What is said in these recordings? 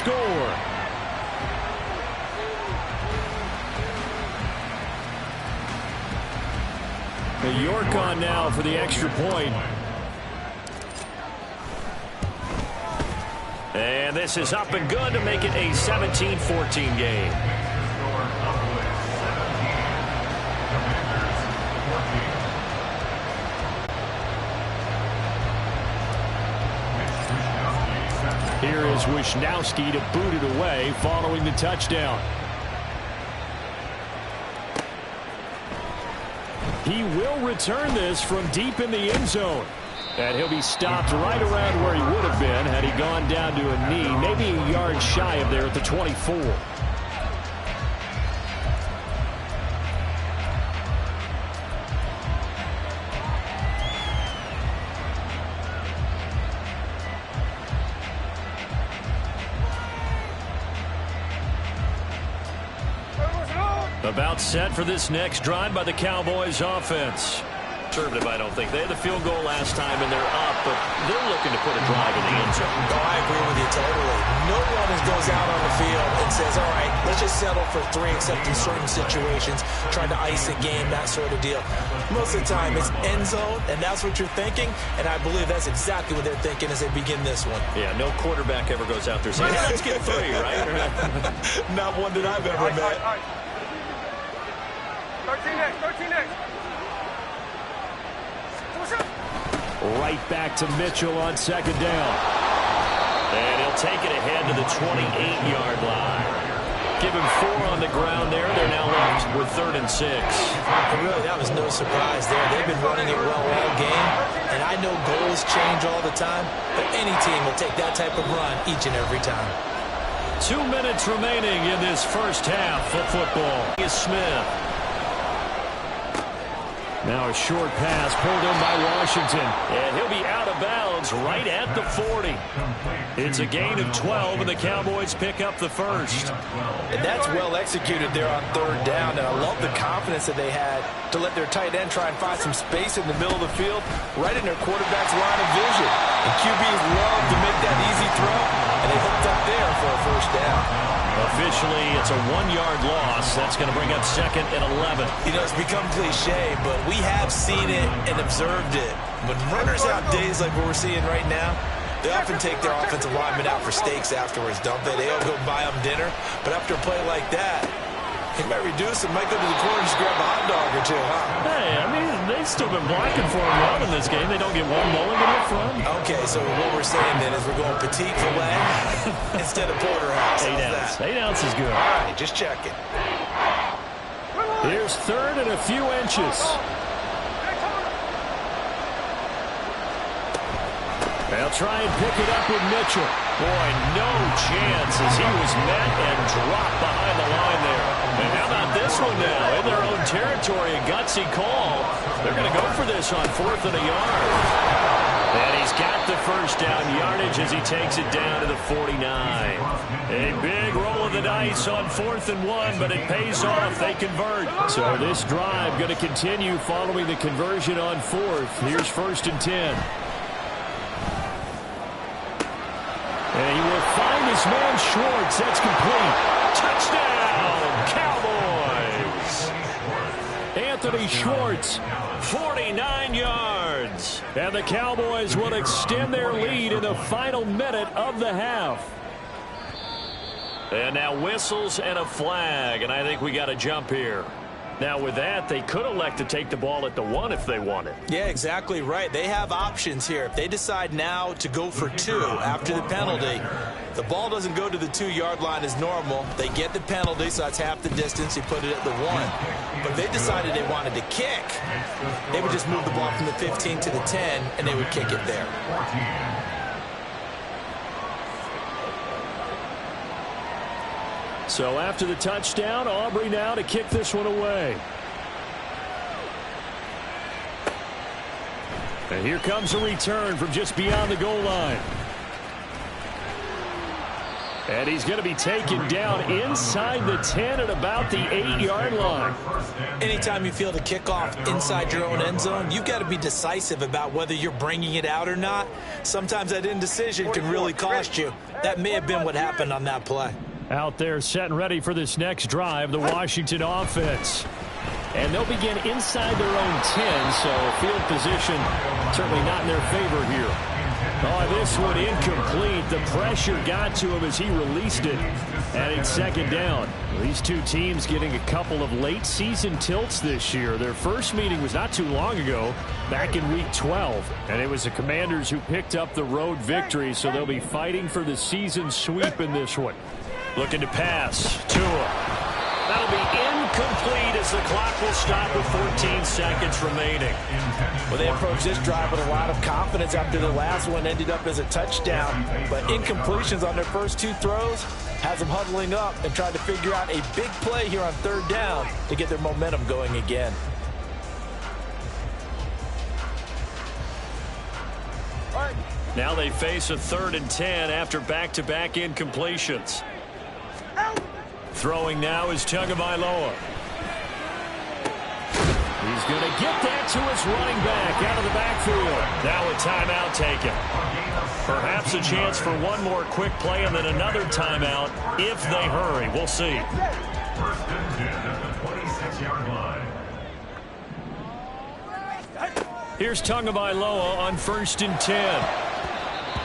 score. York on now for the extra point. And this is up and good to make it a 17-14 game. Here is Wisnowski to boot it away following the touchdown. He will return this from deep in the end zone. And he'll be stopped right around where he would have been had he gone down to a knee, maybe a yard shy of there at the 24. About set for this next drive by the Cowboys offense. Conservative, I don't think. They had the field goal last time, and they're up, but they're looking to put a drive in the end zone. Oh, I agree with you totally. No one goes out on the field and says, all right, let's just settle for 3 except in certain situations, trying to ice a game, that sort of deal. Most of the time, it's end zone, and that's what you're thinking, and I believe that's exactly what they're thinking as they begin this one. Yeah, no quarterback ever goes out there saying, hey, let's get 3, right? Not one that I've ever met. 13 next. Right back to Mitchell on second down. And he'll take it ahead to the 28-yard line. Give him 4 on the ground there. They're now left with 3rd and 6. Really, that was no surprise there. They've been running it well all game. And I know goals change all the time, but any team will take that type of run each and every time. 2 minutes remaining in this first half of football. Is Smith. Now a short pass pulled in by Washington. And he'll be out of bounds right at the 40. It's a gain of 12, and the Cowboys pick up the first. And that's well executed there on 3rd down. And I love the confidence that they had to let their tight end try and find some space in the middle of the field, right in their quarterback's line of vision. And QBs love to make that easy throw, and they hooked up there for a first down. Officially, it's a 1-yard loss. That's going to bring up 2nd and 11. You know, it's become cliche, but we have seen it and observed it. When runners have days like what we're seeing right now, they often take their offensive linemen out for steaks afterwards, don't they? They all go buy them dinner. But after a play like that, he might reduce it, might go to the corner and just grab a hot dog or 2, huh? Hey, I mean, they've still been blocking for him well in this game. They don't get one mulligan up front. Okay, so what we're saying then is we're going petite filet instead of porterhouse. 8 ounce. 8 ounce is good. All right, just checking. Here's 3rd and a few inches. They'll try and pick it up with Mitchell. Boy, no chance as he was met and dropped behind the line there. And how about this one now? In their own territory, a gutsy call. They're going to go for this on 4th and a yard. And he's got the first down yardage as he takes it down to the 49. A big roll of the dice on 4th and 1, but it pays off. They convert. So this drive going to continue following the conversion on 4th. Here's 1st and 10. And he will find his man Schwartz. That's complete. Touchdown, Cowboys. Anthony Schwartz, 49 yards. And the Cowboys will extend their lead in the final minute of the half. And now whistles and a flag. And I think we got to jump here. Now, with that, they could elect to take the ball at the 1 if they wanted. Yeah, exactly right. They have options here. If they decide now to go for 2 after the penalty, the ball doesn't go to the 2-yard line as normal. They get the penalty, so that's half the distance. You put it at the 1. But if they decided they wanted to kick, they would just move the ball from the 15 to the 10, and they would kick it there. So after the touchdown, Aubrey now to kick this one away. And here comes a return from just beyond the goal line. And he's going to be taken down inside the 10 at about the 8-yard line. Anytime you feel the kickoff inside your own end zone, you've got to be decisive about whether you're bringing it out or not. Sometimes that indecision can really cost you. That may have been what happened on that play. Out there set and ready for this next drive, the Washington offense. And they'll begin inside their own 10, so field position certainly not in their favor here. Oh, this one incomplete. The pressure got to him as he released it. And it's second down. These two teams getting a couple of late season tilts this year. Their first meeting was not too long ago, back in week 12. And it was the Commanders who picked up the road victory, so they'll be fighting for the season sweep in this one. Looking to pass. Tua. That'll be incomplete as the clock will stop with 14 seconds remaining. Well, they approached this drive with a lot of confidence after the last one ended up as a touchdown. But incompletions on their first two throws has them huddling up and trying to figure out a big play here on third down to get their momentum going again. Now they face a 3rd and 10 after back-to-back incompletions. Throwing now is Tagovailoa. He's going to get that to his running back out of the backfield. Now a timeout taken. Perhaps a chance for one more quick play and then another timeout if they hurry. We'll see. Here's Tagovailoa on 1st and 10.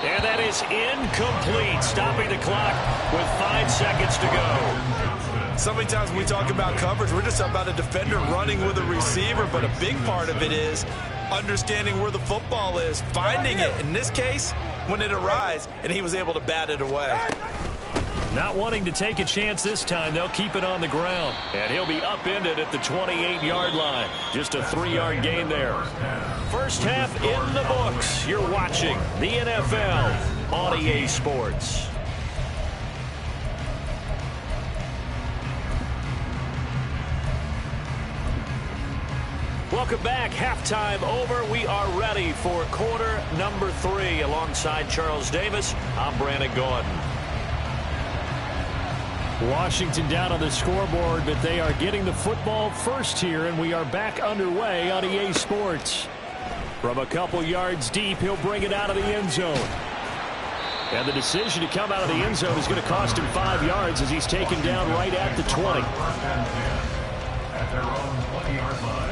And that is incomplete, stopping the clock with 5 seconds to go. So many times when we talk about coverage, we're just talking about a defender running with a receiver, but a big part of it is understanding where the football is, finding it. In this case, when it arrives, and he was able to bat it away. Not wanting to take a chance this time, they'll keep it on the ground. And he'll be upended at the 28-yard line. Just a 3-yard gain there. First half in the books. You're watching the NFL on EA Sports. Welcome back. Halftime over. We are ready for quarter number 3. Alongside Charles Davis, I'm Brandon Gordon. Washington down on the scoreboard, but they are getting the football first here, and we are back underway on EA Sports. From a couple yards deep, he'll bring it out of the end zone. And the decision to come out of the end zone is going to cost him 5 yards as he's taken down right at the 20. At their own 20-yard line.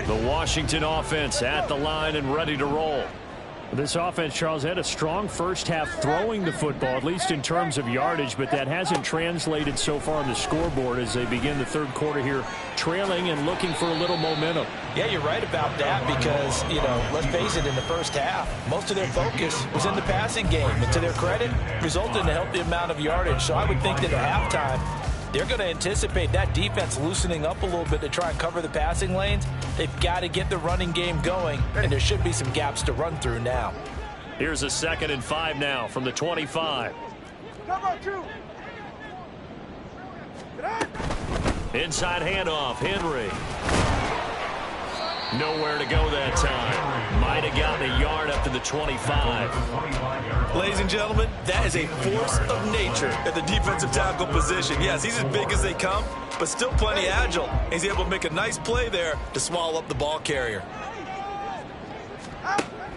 The Washington offense at the line and ready to roll. This offense, Charles, had a strong first half throwing the football, at least in terms of yardage, but that hasn't translated so far on the scoreboard as they begin the third quarter here, trailing and looking for a little momentum. Yeah, you're right about that because, you know, let's face it, in the first half, most of their focus was in the passing game. And to their credit, resulted in a healthy amount of yardage. So I would think that at halftime, they're going to anticipate that defense loosening up a little bit to try and cover the passing lanes. They've got to get the running game going, and there should be some gaps to run through now. Here's a 2nd and 5 now from the 25. Inside handoff, Henry. Nowhere to go that time. Might have gotten a yard up to the 25. Ladies and gentlemen, that is a force of nature at the defensive tackle position. Yes, he's as big as they come, but still plenty agile. He's able to make a nice play there to swallow up the ball carrier.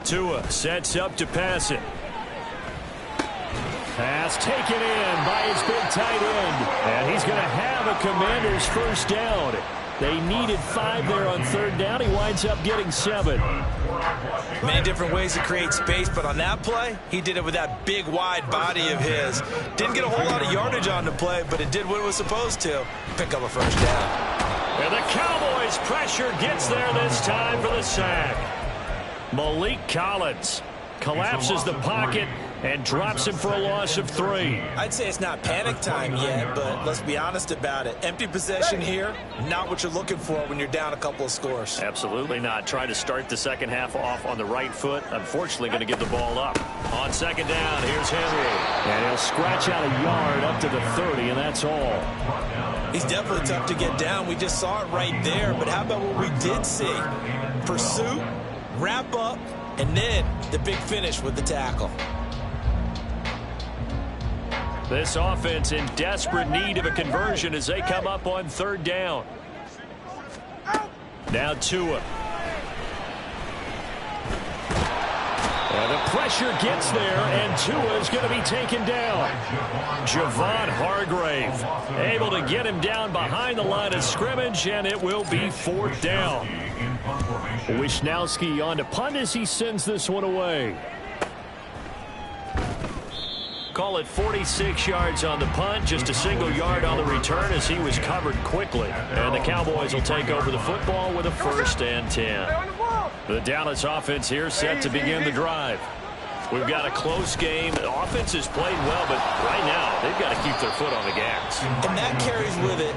Tua sets up to pass it. Pass taken in by his big tight end. And he's going to have a Commanders first down. They needed 5 there on third down. He winds up getting 7. Many different ways to create space, but on that play, he did it with that big, wide body of his. Didn't get a whole lot of yardage on the play, but it did what it was supposed to. Pick up a first down. And the Cowboys' pressure gets there this time for the sack. Malik Collins collapses the pocket and drops him for a loss of 3. I'd say it's not panic time yet, but let's be honest about it. Empty possession here, not what you're looking for when you're down a couple of scores. Absolutely not. Trying to start the second half off on the right foot. Unfortunately, going to give the ball up. On second down, here's Henry. And he'll scratch out a yard up to the 30, and that's all. He's definitely tough to get down. We just saw it right there, but how about what we did see? Pursuit, wrap up, and then the big finish with the tackle. This offense in desperate need of a conversion as they come up on third down. Now Tua. And the pressure gets there, and Tua is going to be taken down. Javon Hargrave able to get him down behind the line of scrimmage, and it will be fourth down. Wisnowski on to punt as he sends this one away. Call it 46 yards on the punt, just a single yard on the return as he was covered quickly. And the Cowboys will take over the football with a 1st and 10. The Dallas offense here set to begin the drive. We've got a close game. The offense has played well, but right now they've got to keep their foot on the gas. And that carries with it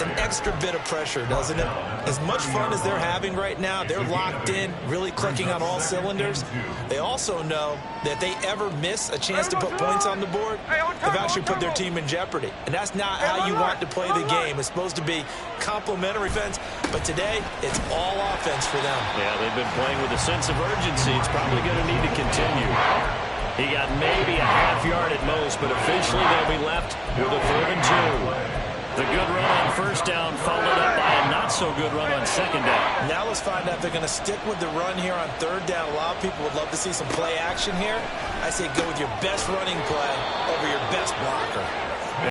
an extra bit of pressure, doesn't it? As much fun as they're having right now, they're locked in, really clicking on all cylinders. They also know that they ever miss a chance to put points on the board, they've actually put their team in jeopardy. And that's not how you want to play the game. It's supposed to be complementary offense, but today it's all offense for them. Yeah, they've been playing with a sense of urgency. It's probably going to need to continue. He got maybe a half yard at most, but officially they'll be left with a 3rd and 2. The good run on first down followed up by a not-so-good run on second down. Now let's find out if they're going to stick with the run here on third down. A lot of people would love to see some play action here. I say go with your best running play over your best blocker.